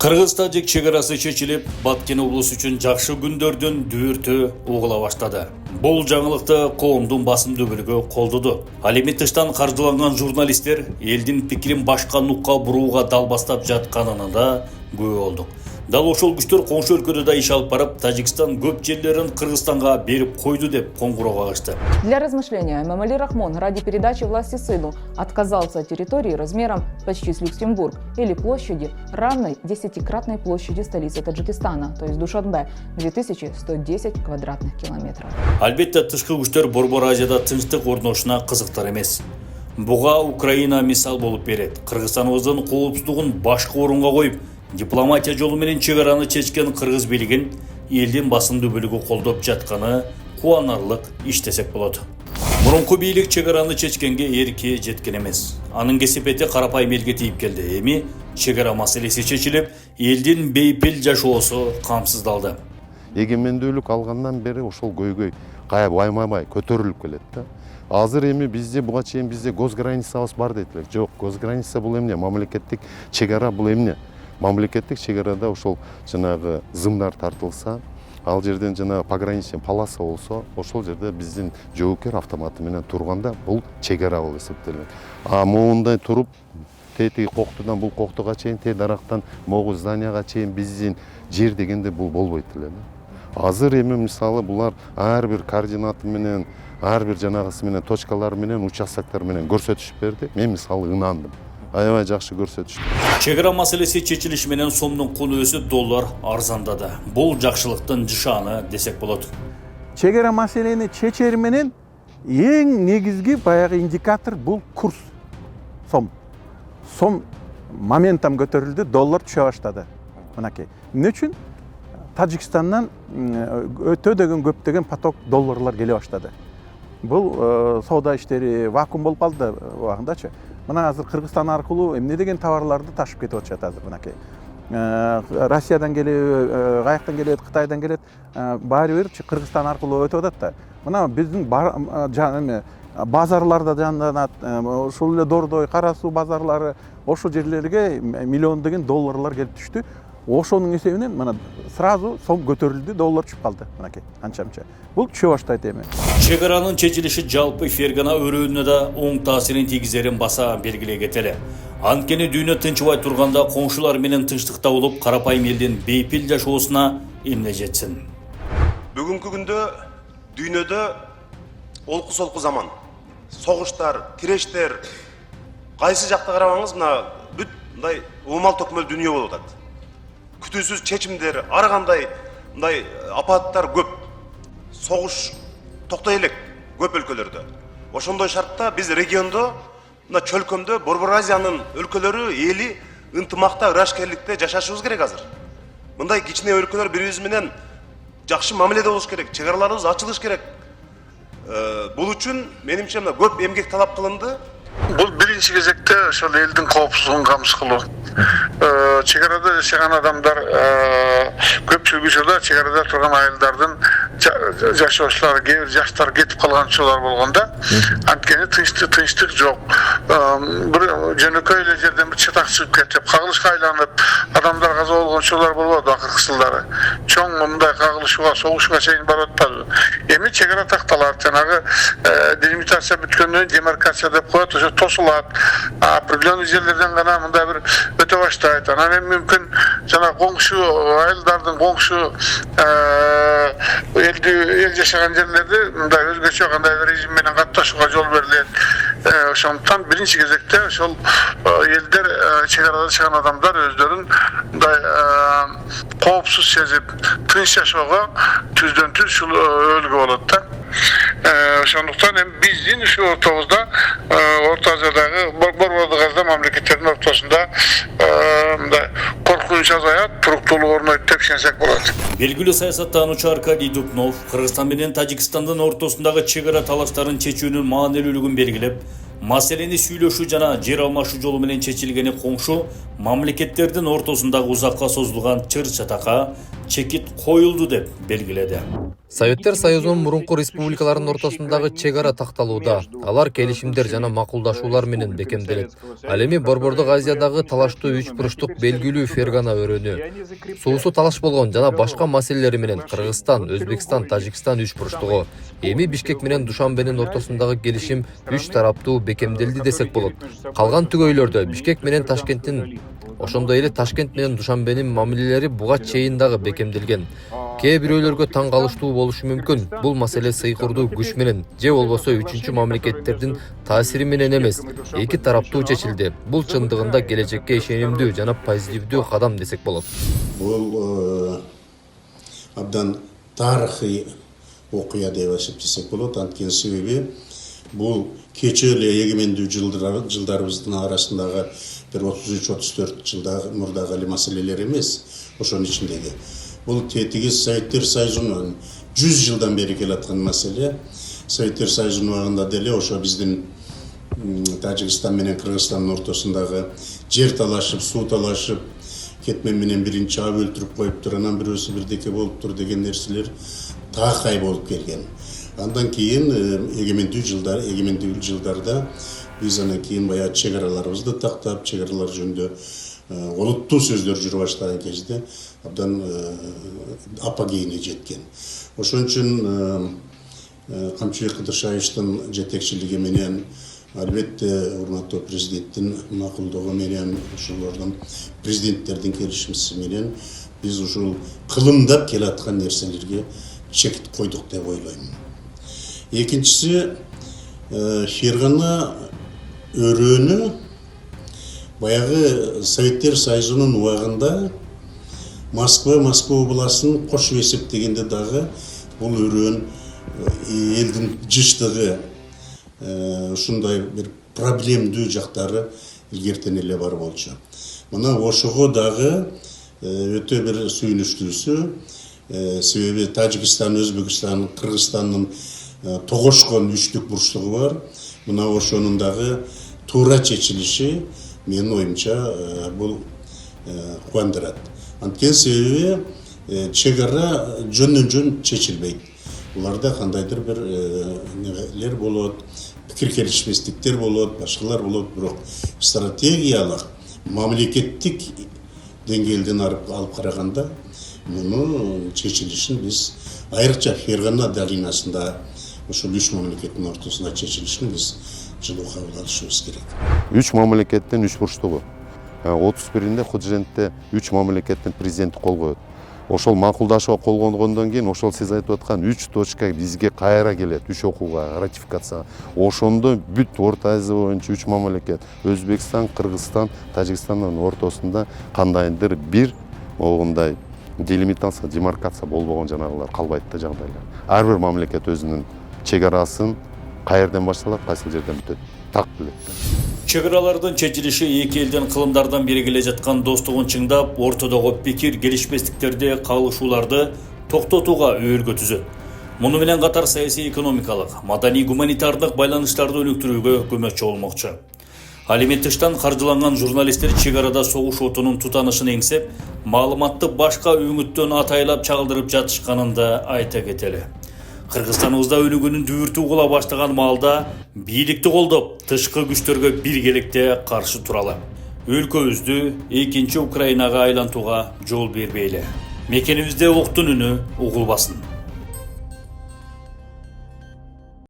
Кыргыз-Тажик чегарасы чечилип, Баткен облусу үчүн жакшы күндөрдүн дүртү угула баштады. Бул жаңылыкты коомдун басымдуу бөлүгү колдоду. Ал эми тыштан каржыланган журналисттер элдин пикирин башка нукка бурууга далбастап жатканына да күбө болдук. Дал ошол күчтөр коңшу өлкөдө да иш алып барып, Тажикстан көп жерлерин Кыргызстанга берип койду деп коңгуроо кагышты. Для размышления Эмомали Рахмон ради передачи власти сыну отказался от территории размером почти с Люксембург или площади, равной 10-кратной площади столицы Таджикистана, то есть Душанбе, 2110 квадратных километров. Албетте тышкы күчтөр Борбор Азияда тынчтык орношуна кызыктар эмес. Буга Украина мисал болуп берет. Кыргызстаныбыздын коопсуздугун башка орунга коюп, дипломатия жолу менен чегараны чечкен кыргыз бийлигин элдин басымдуу бөлүгү колдоп жатканы кубанарлык иш десек болот. Мурунку бийлик чегараны чечкенге эрке жеткен эмес. Анын кесепети карапайым элге тийип келди. Эми чегара маселеси чечилип, элдин бейпил жашоосу камсыздалды. Эгемендүүлүк алгандан бери ошол көйгөй кая баймабай көтөрүлүп келет да. Азыр эми бизде буга чейин бизде госграницабыз бар дейт элек. Жок, госграница бул эмне? Мамлекеттик чегара бул эмне? Мамлекеттик чегарада ошол жанагы зымдар тартылса, ал жерден жана пограничный полоса болсо, ошол жерде биздин жоокер автоматы менен турганда бул чегара болуп эсептелет. А моундай туруп тети коктудан бул коктуга чейин, те дарактан могу зданияга чейин биздин жер дегенде бул болбойт эле. Азыр эми мисалы булар ар бир координаты менен, ар бир жанагысы менен, точкалары менен, участоктор менен көрсөтүшүп берди. Мен мисалы ынандым. Аябай жакшы көрсөтүштү. Чегара маселеси чечилиш менен сомдун куну өсүп, доллар арзандады. Бул жакшылыктын жышааны десек болот. Чегара маселени чечери менен эң негизги баягы индикатор бул курс. Сом моментам көтөрүлдү, доллар түшө баштады. Мынакей. Эмне үчүн? Тажикстандан өтө көптөгөн поток долларлар келе баштады. Бул соода иштери вакуум болуп калды убагындачы. Мына азыр Кыргызстан аркылуу эмне деген товарларды ташып кетип атышат азыр мынакей. Россиядан келет, каяктан келет, Кытайдан келет, баары бир Кыргызстан аркылуу өтүп атат да. Мына биздин базарларда жанданат, ушул эле Дордой, Кара суу базарлары, ошол жерлерге миллиондогон долларлар келип түштү. Ошонун эсебинен мына сразу сом көтөрүлдү, доллар түшүп калды. Мынакей, анча-мынча. Бул түшө баштайт эми. Чегаранын чечилиши жалпы Фергана өрөөнүнө да оң таасирин тийгизерин баса белгилей кетели. Анткени дүйнө тынчыбай турганда коңшулар менен тынчтыкта болуп, карапайым элдин бейпил жашоосуна эмне жетсин? Бүгүнкү күндө дүйнөдө олку-солку заман. Согуштар, тирештер, кайсы жакта карабаңыз, мына бүт мындай умал төкмөл дүйнө болуп атат. Күтүүсүз чечимдер, ар кандай мындай апаттар көп. Согуш токтой элек көп өлкөлөрдө. Ошондой шартта биз региондо, мына чөлкөмдө Борбор Азиянын өлкөлөрү эли ынтымакта, ырашкерликте жашашыбыз керек азыр. Мындай кичине өлкөлөр бири-бири менен жакшы мамиледе болуш керек, чегараларыбыз ачылыш керек. Бул үчүн менимче мына көп эмгек талап кылынды. Бул биринчи кезекте ошол элдин коопсуздугун камсыз кылуу. Чегарада жашаган адамдар көпчүлүк учурда чегарада турган айылдардын жашоочулары, кээ бир жаштар кетип калган учурлар болгондо, анткени тынчтык жок. Бир жөнөкөй эле жерден бир чатак чыгып кетип, кагылышка айланып, адамдар каза болгон учурлар болбоду акыркы жылдары. Чоң мындай кагылышууга, согушууга чейин барып атпады. Эми чегара такталат, жанагы делимитация бүткөндөн демаркация деп коет, ошо тосулат. Определенный жерлерден гана мындай бир өтө баштайт. Анан эми мүмкүн жана коңшу айылдардын коңшу эл жашаган жерлерде мындай өзгөчө кандай режим менен катташууга жол берилет. Ошондуктан биринчи кезекте ошол элдер, чегарада жашаган адамдар өздөрүн мындай коопсуз сезип, тынч жашоого түздөн-түз ушул өлгө болот да. Ошондуктан эми биздин ушу ортобузда, Орто Азиядагы борбордугазда мамлекеттердин ортосунда мындай коркунуч азаят, туруктуулук орнойт деп ишенсек болот. Белгилүү саясаттануучу Аркадий Дубнов Кыргызстан менен Тажикстандын ортосундагы чегара талаштарын чечүүнүн маанилүүлүгүн белгилеп, маселени сүйлөшүү жана жер алмашуу жолу менен чечилгени коңшу мамлекеттердин ортосундагы узакка созулган чыр чатакка чекит коюлду деп белгиледи. Советтер Союзунун мурунку республикаларынын ортосундагы чек ара такталууда. Алар келишимдер жана макулдашуулар менен бекемделет. Ал эми Борбордук Азиядагы талаштуу үч бурчтук белгилүү Фергана өрөөнү, суусу талаш болгон жана башка маселелери менен Кыргызстан, Өзбекстан, Тажикстан үч бурчтугу. Эми Бишкек менен Душанбенин ортосундагы келишим үч тараптуу бекемделди десек болот. Калган түгөйлөрдө Бишкек менен Ташкенттин, ошондой эле Ташкент менен Душанбенин мамилелери буга чейин дагы бекемделген. Кээ бирөөлөргө таң калыштуу болушу мүмкүн. Бул маселе сыйкырдуу күч менен же болбосо үчүнчү мамлекеттердин таасири менен эмес, эки тараптуу чечилди. Бул чындыгында келечекке ишенимдүү жана позитивдүү кадам десек болот. Бул абдан тарыхый окуя деп эсептесек болот. Анткени себеби бул кече эле эгемендүү жылдарыбыздын арасындагы бир 33-34 жылдагы мурдагы эле маселелер эмес. Ошонун ичиндеги бул тетиги Советтер Союзунун 100 жылдан бери келаткан маселе. Советтер Союзунун убагында деле ошо биздин Тажикстан менен Кыргызстандын ортосундагы жер талашып, суу талашып, кетмен менен биринчи ап өлтүрүп коюптур, анан бирөөсү бирдеке болуптур деген нерселер таакай болуп келген. Андан кийин эгемендүү жылдарда биз анан кийин баягы чек араларыбызды тактап, чек аралар жөнүндө олуттуу сөздөр жүрө баштаган кезде абдан апогейине жеткен. Ошон үчүн Камчыбек Кыдыршаевичтин жетекчилиги менен, албетте урматтуу президенттин макулдугу менен, ошолордун президенттердин келишимси менен биз ушул кылымдап келаткан нерселерге чек койдук деп ойлойм. Экинчиси, Фергана өрөөнү баягы Советтер Союзунун убагында Москва областынын кош эсептегенде дагы бул өрөөн элдин жыштыгы, ушундай бир проблемдүү жактары илгертен эле бар болчу. Мына ошого дагы өтө бир сүйүнүчтүүсү, себеби Тажикстан, Өзбекстан, Кыргызстандын тогошкон үчтүк бурчтугу бар. Мына ошонун дагы туура чечилиши менин оюмча бул кубандырат. Анткени себеби чек ара жөндөн-жөн чечилбейт. Буларда кандайдыр бир нелер болот, пикир келишпестиктер болот, башкалар болот, бирок стратегиялык, мамлекеттик деңгээлден алып караганда муну чечилишин биз айрыкча Фергана долинасында ошол үч мамлекеттин ортосунда чечилишин биз жылуу кабыл алышыбыз керек. Үч мамлекеттин үч бурчтугу. 31-inde Хужентте 3 мамлекеттин президенти кол коет. Ошол макулдашууга кол койгондон кийин ошол сиз айтып аткан 3 точка бизге кайра келет, 3 окууга, ратификацияга. Ошондо бүт Орто Азия боюнча 3 мамлекет, Өзбекстан, Кыргызстан, Тажикстандын ортосунда кандайдыр бир огундай делимитация, демаркация болбогон жанагылар калбайт да жагдайлар. Ар бир мамлекет өзүнүн чек арасын каерден башталат, кайсы жерден бүтөт, так билет. Чек аралардын чечилиши эки элдин кылымдардан бери келе жаткан достугун чыңдап, ортодогу пикир келишпестиктерди, кагылышууларды токтотууга өбөлгө түзөт. Муну менен катар саясий экономикалык, маданий гуманитардык байланыштарды өнүктүрүүгө көмөкчү болмокчу. Ал эми тыштан каржыланган журналисттер чек арада согуш отунун тутанышын эңсеп, маалыматты башка өңүттөн атайлап чагылдырып жатышканын да айта кетели. Кыргызстаныбызда өлүгүнүн дүбүртүү кыла баштаган маалда бийликти колдоп, тышкы күчтөргө биргеликте каршы туралы. Өлкөбүздү экинчи Украинага айлантууга жол бербейли. Мекенибизде октун үнү угулбасын.